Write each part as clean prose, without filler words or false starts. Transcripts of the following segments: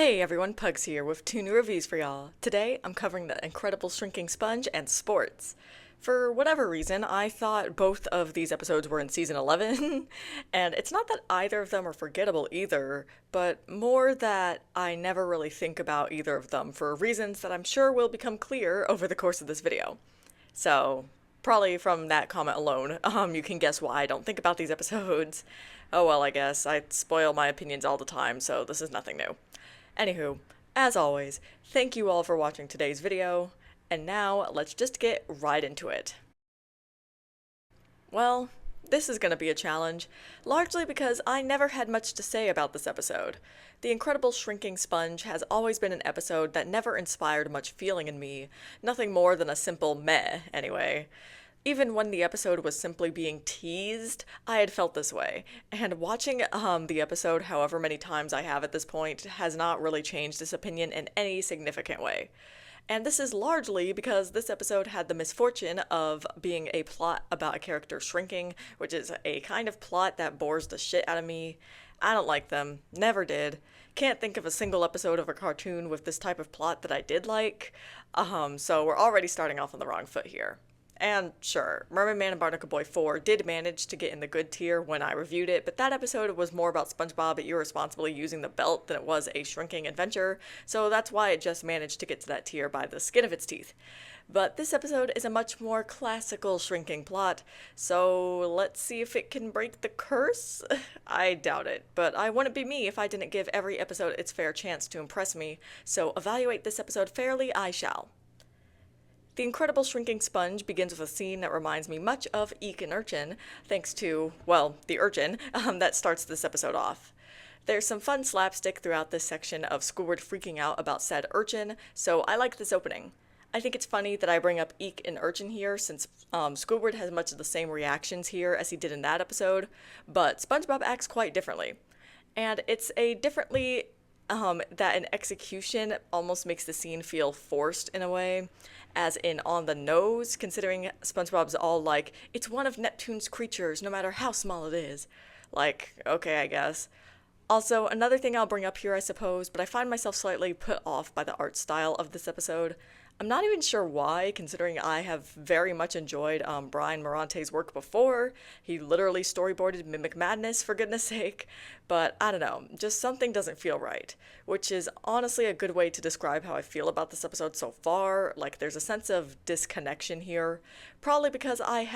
Hey everyone, Pugs here with two new reviews for y'all. Today, I'm covering The Incredible Shrinking Sponge and Sportz. For whatever reason, I thought both of these episodes were in season 11, and it's not that either of them are forgettable either, but more that I never really think about either of them for reasons that I'm sure will become clear over the course of this video. So, probably from that comment alone, you can guess why I don't think about these episodes. Oh well, I guess. I spoil my opinions all the time, so this is nothing new. Anywho, as always, thank you all for watching today's video, and now let's just get right into it. Well, this is gonna be a challenge, largely because I never had much to say about this episode. The Incredible Shrinking Sponge has always been an episode that never inspired much feeling in me, nothing more than a simple meh, anyway. Even when the episode was simply being teased, I had felt this way, and watching the episode however many times I have at this point has not really changed this opinion in any significant way. And this is largely because this episode had the misfortune of being a plot about a character shrinking, which is a kind of plot that bores the shit out of me. I don't like them, never did. Can't think of a single episode of a cartoon with this type of plot that I did like. So we're already starting off on the wrong foot here. And sure, Mermaid Man and Barnacle Boy 4 did manage to get in the good tier when I reviewed it, but that episode was more about SpongeBob irresponsibly using the belt than it was a shrinking adventure, so that's why it just managed to get to that tier by the skin of its teeth. But this episode is a much more classical shrinking plot, so let's see if it can break the curse? I doubt it, but I wouldn't be me if I didn't give every episode its fair chance to impress me, so evaluate this episode fairly I shall. The Incredible Shrinking Sponge begins with a scene that reminds me much of Eek and Urchin, thanks to, well, the urchin that starts this episode off. There's some fun slapstick throughout this section of Squidward freaking out about said urchin, so I like this opening. I think it's funny that I bring up Eek and Urchin here, since Squidward has much of the same reactions here as he did in that episode, but SpongeBob acts quite differently. And it's a differently that in execution almost makes the scene feel forced in a way, as in on the nose, considering SpongeBob's all like, it's one of Neptune's creatures, no matter how small it is. Like, okay, I guess. Also, another thing I'll bring up here, I suppose, but I find myself slightly put off by the art style of this episode. I'm not even sure why, considering I have very much enjoyed Brian Morante's work before. He literally storyboarded Mimic Madness, for goodness sake. But I don't know, just something doesn't feel right. Which is honestly a good way to describe how I feel about this episode so far. Like, there's a sense of disconnection here. Probably because I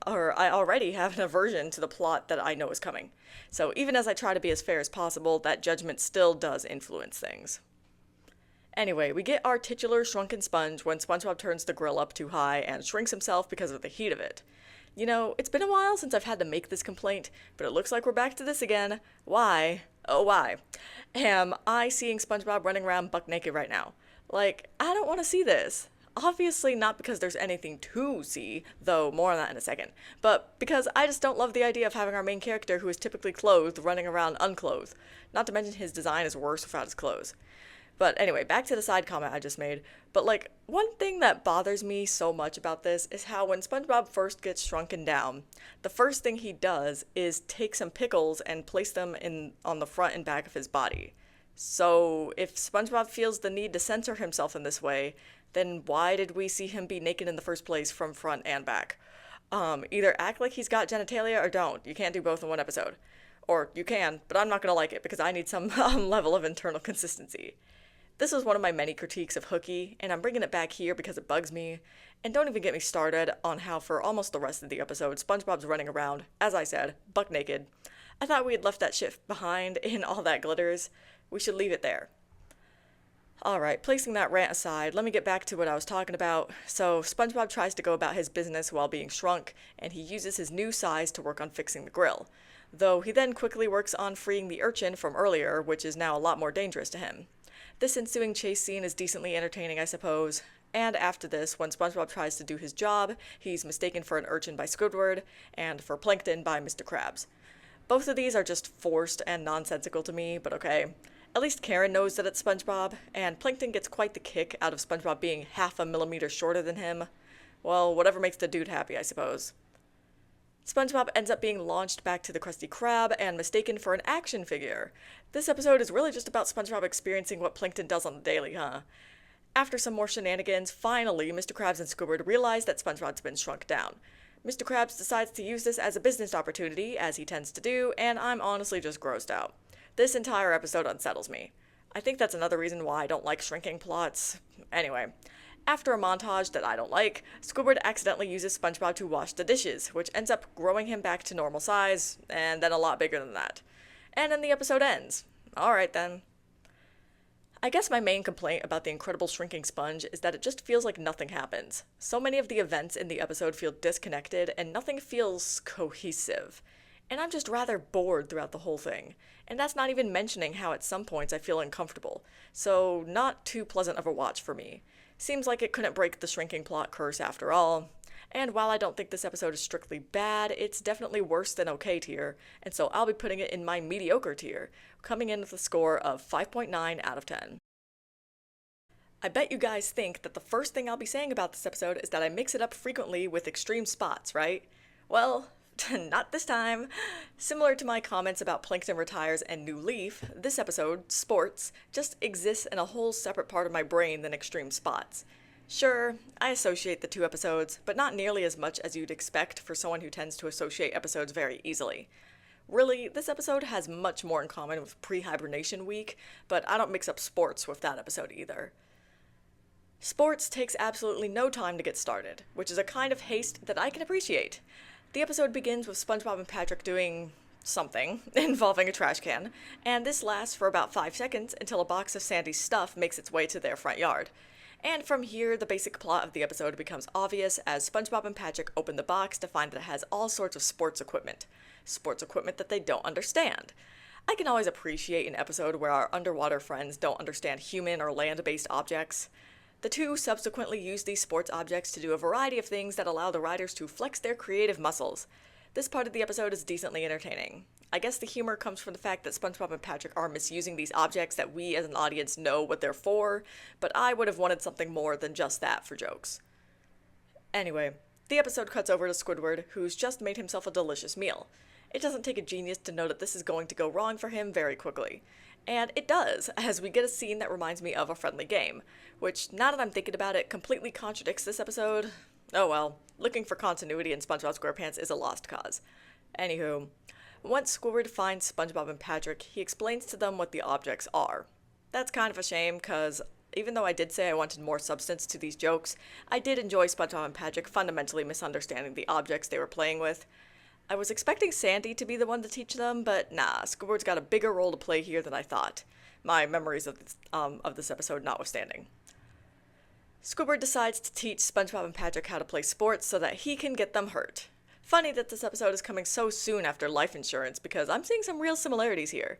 already have an aversion to the plot that I know is coming. So even as I try to be as fair as possible, that judgment still does influence things. Anyway, we get our titular shrunken sponge when SpongeBob turns the grill up too high and shrinks himself because of the heat of it. You know, it's been a while since I've had to make this complaint, but it looks like we're back to this again. Why? Oh, why? Am I seeing SpongeBob running around buck naked right now? Like, I don't want to see this. Obviously not because there's anything to see, though more on that in a second, but because I just don't love the idea of having our main character who is typically clothed running around unclothed. Not to mention his design is worse without his clothes. But anyway, back to the side comment I just made. But like, one thing that bothers me so much about this is how when SpongeBob first gets shrunken down, the first thing he does is take some pickles and place them on the front and back of his body. So if SpongeBob feels the need to censor himself in this way, then why did we see him be naked in the first place from front and back? Either act like he's got genitalia or don't. You can't do both in one episode. Or you can, but I'm not gonna like it because I need some level of internal consistency. This was one of my many critiques of Hooky, and I'm bringing it back here because it bugs me. And don't even get me started on how for almost the rest of the episode, SpongeBob's running around, as I said, buck naked. I thought we had left that shit behind in all that glitters. We should leave it there. Alright, placing that rant aside, let me get back to what I was talking about. So, SpongeBob tries to go about his business while being shrunk, and he uses his new size to work on fixing the grill. Though he then quickly works on freeing the urchin from earlier, which is now a lot more dangerous to him. This ensuing chase scene is decently entertaining, I suppose, and after this, when SpongeBob tries to do his job, he's mistaken for an urchin by Squidward, and for Plankton by Mr. Krabs. Both of these are just forced and nonsensical to me, but okay. At least Karen knows that it's SpongeBob, and Plankton gets quite the kick out of SpongeBob being half a millimeter shorter than him. Well, whatever makes the dude happy, I suppose. SpongeBob ends up being launched back to the Krusty Krab and mistaken for an action figure. This episode is really just about SpongeBob experiencing what Plankton does on the daily, huh? After some more shenanigans, finally, Mr. Krabs and Squidward realize that SpongeBob's been shrunk down. Mr. Krabs decides to use this as a business opportunity, as he tends to do, and I'm honestly just grossed out. This entire episode unsettles me. I think that's another reason why I don't like shrinking plots. Anyway, after a montage that I don't like, Squidward accidentally uses SpongeBob to wash the dishes, which ends up growing him back to normal size, and then a lot bigger than that. And then the episode ends. Alright then. I guess my main complaint about the incredible shrinking sponge is that it just feels like nothing happens. So many of the events in the episode feel disconnected, and nothing feels cohesive. And I'm just rather bored throughout the whole thing. And that's not even mentioning how at some points I feel uncomfortable. So not too pleasant of a watch for me. Seems like it couldn't break the shrinking plot curse after all. And while I don't think this episode is strictly bad, it's definitely worse than okay tier, and so I'll be putting it in my mediocre tier, coming in with a score of 5.9 out of 10. I bet you guys think that the first thing I'll be saying about this episode is that I mix it up frequently with extreme spots, right? Well, not this time. Similar to my comments about Plankton Retires and New Leaf, this episode, Sportz, just exists in a whole separate part of my brain than extreme spots. Sure, I associate the two episodes, but not nearly as much as you'd expect for someone who tends to associate episodes very easily. Really, this episode has much more in common with Pre-Hibernation Week, but I don't mix up Sportz with that episode either. Sportz takes absolutely no time to get started, which is a kind of haste that I can appreciate. The episode begins with SpongeBob and Patrick doing something involving a trash can, and this lasts for about 5 seconds until a box of Sandy's stuff makes its way to their front yard. And from here, the basic plot of the episode becomes obvious as SpongeBob and Patrick open the box to find that it has all sorts of sports equipment. Sports equipment that they don't understand. I can always appreciate an episode where our underwater friends don't understand human or land-based objects. The two subsequently use these sports objects to do a variety of things that allow the writers to flex their creative muscles. This part of the episode is decently entertaining. I guess the humor comes from the fact that SpongeBob and Patrick are misusing these objects that we as an audience know what they're for, but I would have wanted something more than just that for jokes. Anyway, the episode cuts over to Squidward, who's just made himself a delicious meal. It doesn't take a genius to know that this is going to go wrong for him very quickly. And it does, as we get a scene that reminds me of a friendly game, which, now that I'm thinking about it, completely contradicts this episode. Oh well, looking for continuity in SpongeBob SquarePants is a lost cause. Anywho, once Squidward finds SpongeBob and Patrick, he explains to them what the objects are. That's kind of a shame, cause even though I did say I wanted more substance to these jokes, I did enjoy SpongeBob and Patrick fundamentally misunderstanding the objects they were playing with. I was expecting Sandy to be the one to teach them, but nah, Squidward's got a bigger role to play here than I thought. My memories of this episode notwithstanding. Squidward decides to teach SpongeBob and Patrick how to play sports so that he can get them hurt. Funny that this episode is coming so soon after life insurance because I'm seeing some real similarities here.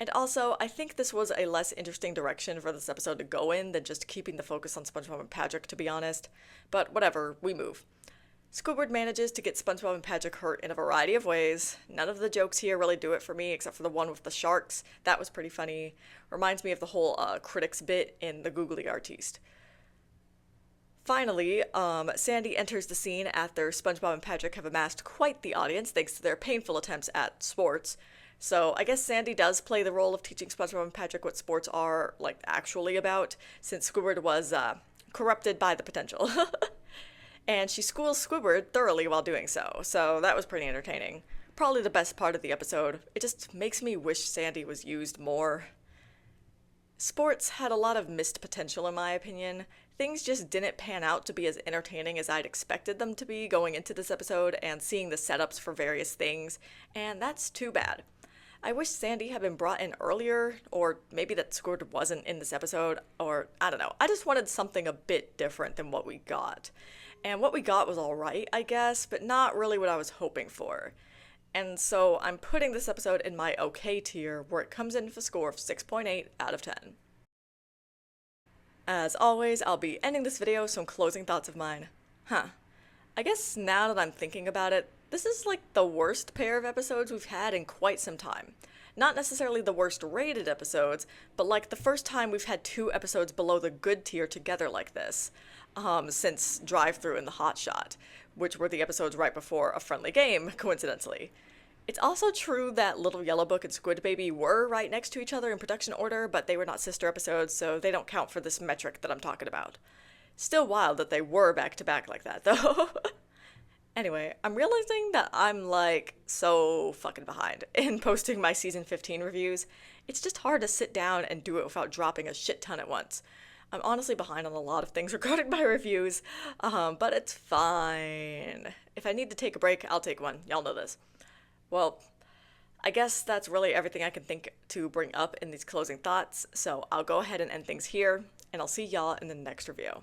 And also, I think this was a less interesting direction for this episode to go in than just keeping the focus on SpongeBob and Patrick, to be honest. But whatever, we move. Squidward manages to get SpongeBob and Patrick hurt in a variety of ways. None of the jokes here really do it for me, except for the one with the sharks. That was pretty funny. Reminds me of the whole critics bit in The Googly Artiste. Finally, Sandy enters the scene after SpongeBob and Patrick have amassed quite the audience thanks to their painful attempts at sports. So I guess Sandy does play the role of teaching SpongeBob and Patrick what sports are, like, actually about, since Squidward was corrupted by the potential. And she schools Squidward thoroughly while doing so that was pretty entertaining. Probably the best part of the episode. It just makes me wish Sandy was used more. Sports had a lot of missed potential in my opinion. Things just didn't pan out to be as entertaining as I'd expected them to be going into this episode and seeing the setups for various things, and that's too bad. I wish Sandy had been brought in earlier, or maybe that Squidward wasn't in this episode, or I don't know. I just wanted something a bit different than what we got. And what we got was alright, I guess, but not really what I was hoping for. And so I'm putting this episode in my okay tier, where it comes in with a score of 6.8 out of 10. As always, I'll be ending this video with some closing thoughts of mine. I guess now that I'm thinking about it, this is like the worst pair of episodes we've had in quite some time. Not necessarily the worst rated episodes, but like the first time we've had two episodes below the good tier together like this. since Drive Thru and The Hot Shot, which were the episodes right before A Friendly Game, coincidentally. It's also true that Little Yellow Book and Squid Baby were right next to each other in production order, but they were not sister episodes, so they don't count for this metric that I'm talking about. Still wild that they were back to back like that, though. Anyway, I'm realizing that I'm like so fucking behind in posting my season 15 reviews. It's just hard to sit down and do it without dropping a shit ton at once. I'm honestly behind on a lot of things regarding my reviews, but it's fine. If I need to take a break, I'll take one. Y'all know this. Well, I guess that's really everything I can think to bring up in these closing thoughts, so I'll go ahead and end things here, and I'll see y'all in the next review.